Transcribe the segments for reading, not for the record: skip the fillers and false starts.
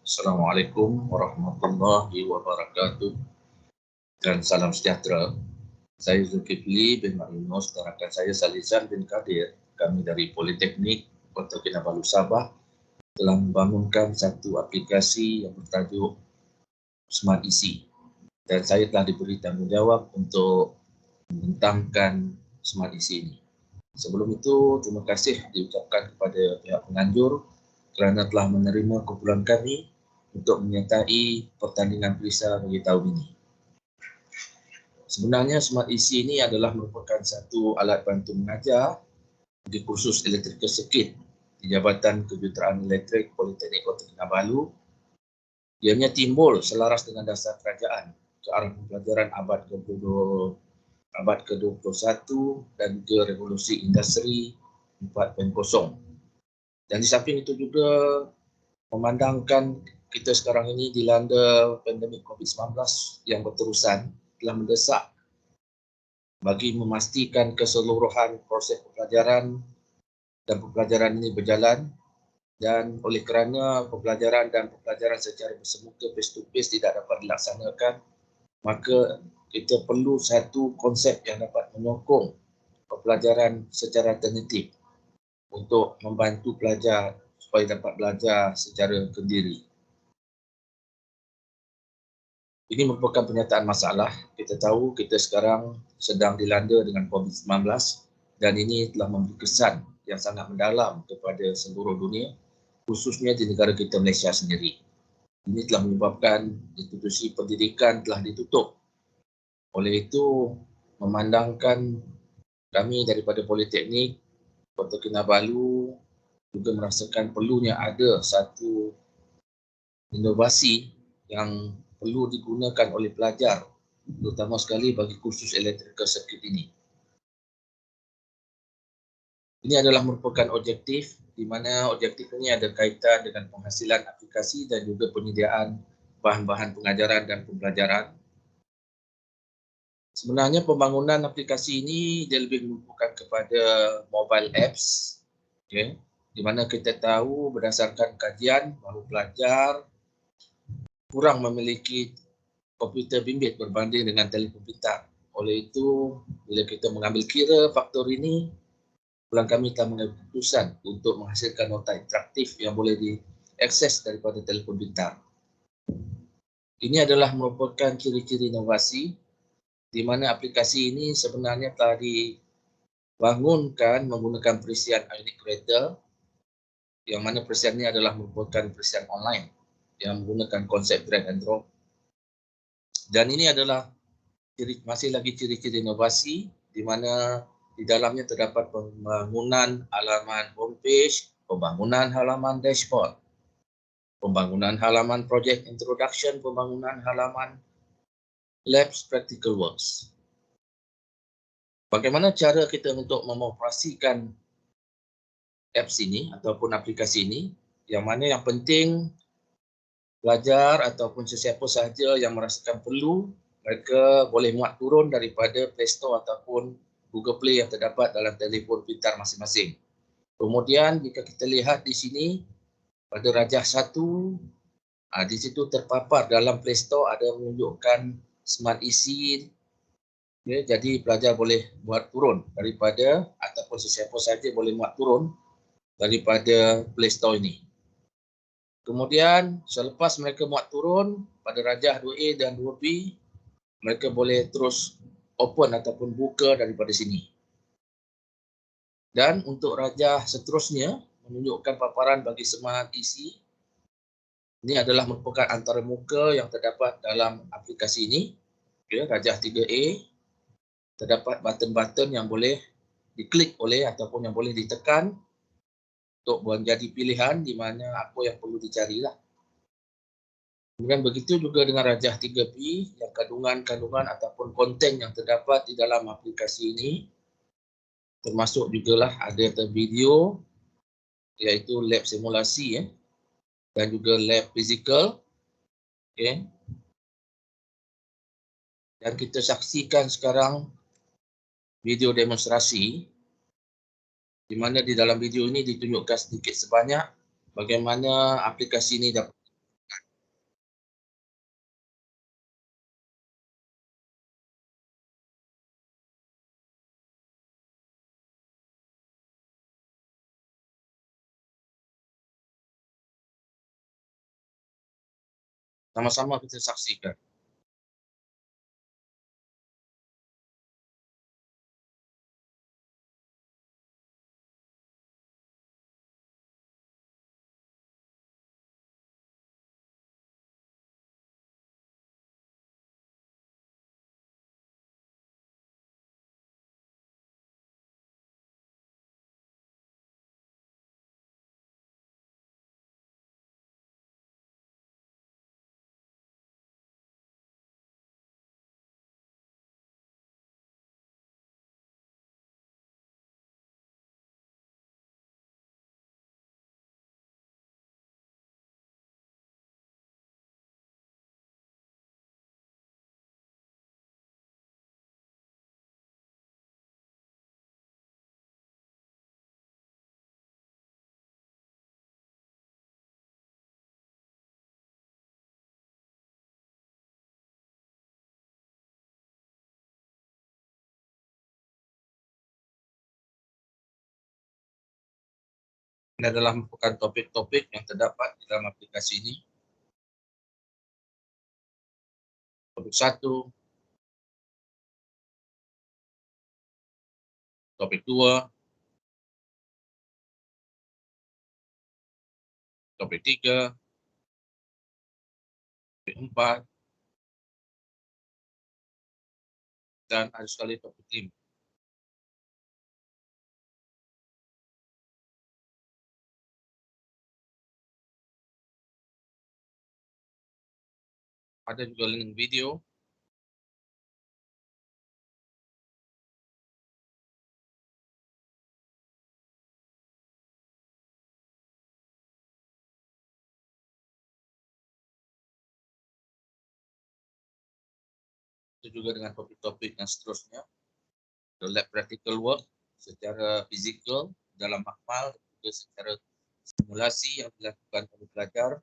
Assalamualaikum warahmatullahi wabarakatuh dan salam sejahtera. Saya Zulkifli bin Yunus dan rakan saya Salizan bin Kadir, kami dari Politeknik Kota Kinabalu Sabah telah membangunkan satu aplikasi yang bertajuk Smart EC dan saya telah diberi tanggungjawab untuk membentangkan Smart EC ini. Sebelum itu, terima kasih diucapkan kepada pihak penganjur kerana telah menerima kumpulan kami untuk menyertai pertandingan Prisa bagi tahun ini. Sebenarnya Smart EC ini adalah merupakan satu alat bantu mengajar di kursus Electrical Circuit di Jabatan Kejuruteraan Elektrik Politeknik Kota Kinabalu. Ianya timbul selaras dengan dasar kerajaan ke arah pembelajaran abad ke-21 dan ke revolusi industri 4.0. Dan di samping itu juga memandangkan kita sekarang ini dilanda pandemik COVID-19 yang berterusan telah mendesak bagi memastikan keseluruhan proses pembelajaran dan pembelajaran ini berjalan, dan oleh kerana pembelajaran secara bersemuka face to face tidak dapat dilaksanakan, maka kita perlu satu konsep yang dapat menyokong pembelajaran secara alternatif untuk membantu pelajar supaya dapat belajar secara mandiri. Ini merupakan penyataan masalah. Kita tahu kita sekarang sedang dilanda dengan COVID-19 dan ini telah memberi kesan yang sangat mendalam kepada seluruh dunia, khususnya di negara kita Malaysia sendiri. Ini telah menyebabkan institusi pendidikan telah ditutup. Oleh itu, memandangkan kami daripada Politeknik Kota Kinabalu juga merasakan perlunya ada satu inovasi yang perlu digunakan oleh pelajar, terutama sekali bagi kursus Electrical Circuit ini. Ini adalah merupakan objektif di mana objektif ini ada kaitan dengan penghasilan aplikasi dan juga penyediaan bahan-bahan pengajaran dan pembelajaran. Sebenarnya pembangunan aplikasi ini dia lebih merupakan kepada mobile apps, okay, di mana kita tahu berdasarkan kajian bahawa pelajar kurang memiliki komputer bimbit berbanding dengan telefon pintar. Oleh itu, bila kita mengambil kira faktor ini, kumpulan kami telah mengambil keputusan untuk menghasilkan nota interaktif yang boleh diakses daripada telefon pintar. Ini adalah merupakan ciri-ciri inovasi di mana aplikasi ini sebenarnya telah dibangunkan menggunakan perisian Ionic Creator, yang mana perisian ini adalah merupakan perisian online yang menggunakan konsep drag and drop. Dan ini adalah masih lagi ciri-ciri inovasi di mana di dalamnya terdapat pembangunan halaman homepage, pembangunan halaman dashboard, pembangunan halaman project introduction, pembangunan halaman labs practical works. Bagaimana cara kita untuk mengoperasikan apps ini ataupun aplikasi ini, yang mana yang penting pelajar ataupun sesiapa sahaja yang merasakan perlu, mereka boleh muat turun daripada Play Store ataupun Google Play yang terdapat dalam telefon pintar masing-masing. Kemudian jika kita lihat di sini pada rajah 1, di situ terpapar dalam Play Store ada menunjukkan Smart EC. Ya, jadi pelajar boleh muat turun daripada ataupun sesiapa sahaja boleh muat turun daripada Play Store ini. Kemudian selepas mereka muat turun pada rajah 2A dan 2B, mereka boleh terus open ataupun buka daripada sini. Dan untuk rajah seterusnya menunjukkan paparan bagi Smart EC. Ini adalah merupakan antarmuka yang terdapat dalam aplikasi ini. Ya, rajah 3A terdapat button-button yang boleh diklik oleh ataupun yang boleh ditekan untuk menjadi pilihan di mana apa yang perlu dicarilah. Kemudian begitu juga dengan rajah 3B yang kandungan-kandungan ataupun konten yang terdapat di dalam aplikasi ini, termasuk jugalah ada video iaitu lab simulasi dan juga lab fizikal. Okay. Dan kita saksikan sekarang video demonstrasi di mana di dalam video ini ditunjukkan sedikit sebanyak bagaimana aplikasi ini dapat Sama-sama kita saksikan. Ini adalah merupakan topik-topik yang terdapat di dalam aplikasi ini. Topik 1, topik 2, topik 3, topik 4, dan ada sekali topik 5. Ada juga link video. Itu juga dengan topik-topik yang seterusnya. The lab practical work secara fizikal dalam makmal, juga secara simulasi yang dilakukan oleh pelajar.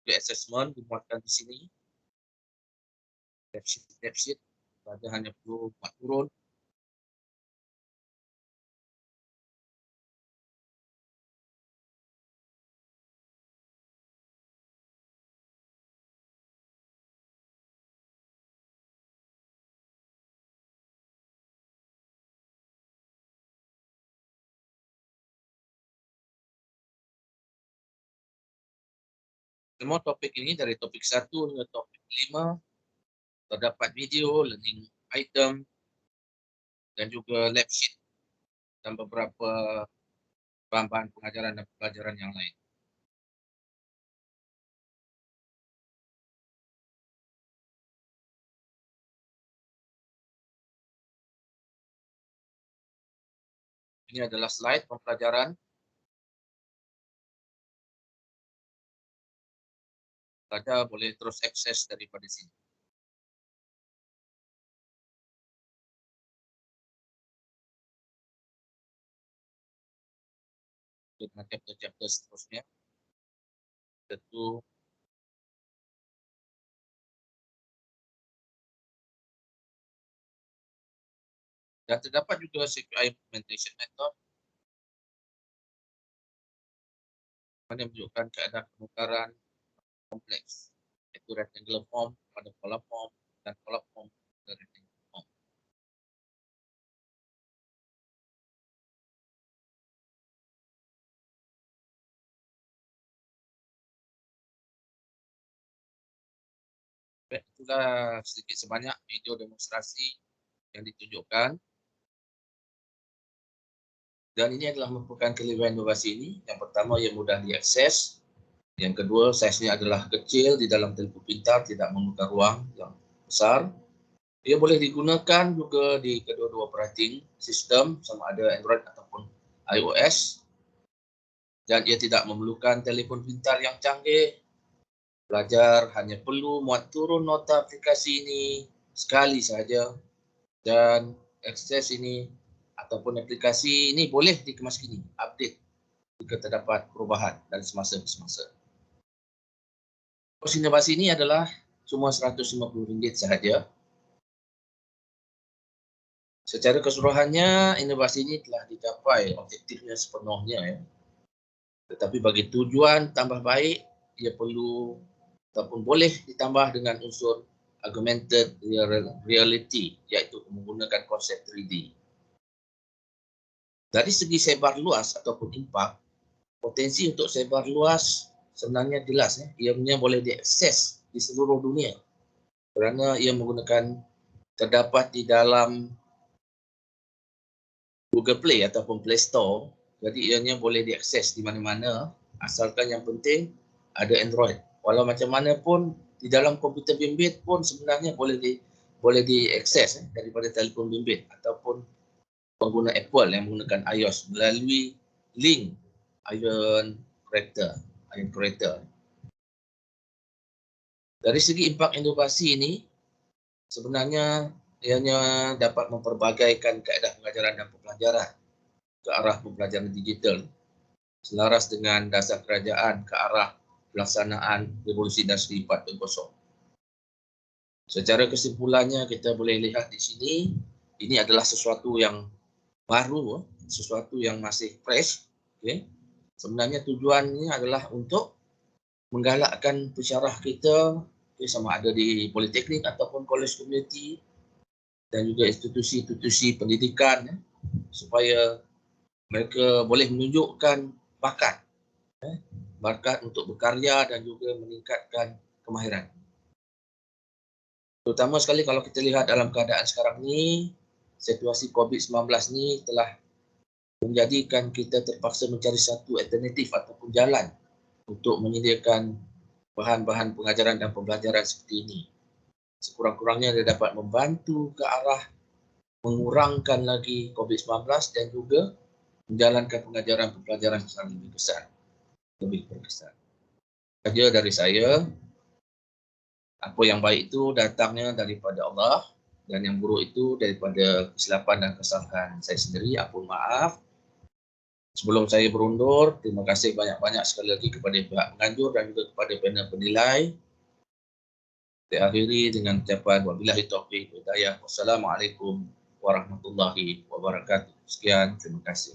The assessment dimuatkan di sini. Lab sheet, pada hanya perlu buat turun. Semua topik ini dari topik 1 hingga topik 5 terdapat video, learning item, dan juga lab sheet dan beberapa bahan-bahan pengajaran dan pelajaran yang lain. Ini adalah slide pembelajaran. Pelajar boleh terus akses daripada sini. Dengan chapter-chapter seterusnya. Tentu dan terdapat juga CQI implementation method yang menunjukkan keadaan penukaran kompleks, yaitu rectangular form pada pola form dan pola form pada rectangular form. Baik, itulah sedikit sebanyak video demonstrasi yang ditunjukkan. Dan ini adalah merupakan kelebihan inovasi ini. Yang pertama, ia mudah diakses. Yang kedua, saiznya adalah kecil di dalam telefon pintar, tidak memerlukan ruang yang besar. Ia boleh digunakan juga di kedua-dua operating sistem, sama ada Android ataupun iOS. Dan ia tidak memerlukan telefon pintar yang canggih. Pelajar hanya perlu muat turun nota aplikasi ini sekali saja. Dan akses ini ataupun aplikasi ini boleh dikemaskini, update jika terdapat perubahan dari semasa ke semasa. Kos inovasi ini adalah cuma RM150 sahaja. Secara keseluruhannya, inovasi ini telah dicapai objektifnya sepenuhnya. Tetapi bagi tujuan tambah baik, ia perlu ataupun boleh ditambah dengan unsur augmented reality, iaitu menggunakan konsep 3D. Dari segi sebar luas ataupun impak, potensi untuk sebar luas sebenarnya jelas. Ianya boleh diakses di seluruh dunia kerana ia menggunakan terdapat di dalam Google Play ataupun Play Store. Jadi ianya boleh diakses di mana-mana, asalkan yang penting ada Android. Walau macam mana pun di dalam komputer bimbit pun sebenarnya boleh diakses daripada telefon bimbit ataupun pengguna Apple yang menggunakan iOS melalui link Ion Creator. Dari segi impak inovasi ini, sebenarnya ianya dapat memperbagaikan kaedah pengajaran dan pembelajaran ke arah pembelajaran digital selaras dengan dasar kerajaan ke arah pelaksanaan revolusi industri 4.0. Secara kesimpulannya kita boleh lihat di sini, ini adalah sesuatu yang baru, sesuatu yang masih fresh. Okay. Sebenarnya tujuannya adalah untuk menggalakkan pensyarah kita, sama ada di politeknik ataupun college community dan juga institusi-institusi pendidikan, supaya mereka boleh menunjukkan bakat untuk berkarya dan juga meningkatkan kemahiran. Terutama sekali kalau kita lihat dalam keadaan sekarang ni, situasi COVID-19 ni telah menjadikan kita terpaksa mencari satu alternatif ataupun jalan untuk menyediakan bahan-bahan pengajaran dan pembelajaran seperti ini. Sekurang-kurangnya dia dapat membantu ke arah mengurangkan lagi COVID-19 dan juga menjalankan pengajaran pembelajaran secara lebih berkesan. Saja dari saya, apa yang baik itu datangnya daripada Allah dan yang buruk itu daripada kesilapan dan kesalahan saya sendiri. Ampun maaf. Sebelum saya berundur, terima kasih banyak-banyak sekali lagi kepada pihak penganjur dan juga kepada panel penilai. Saya akhiri dengan ucapan wabillahi taufiq wal hidayah. Wassalamualaikum warahmatullahi wabarakatuh. Sekian, terima kasih.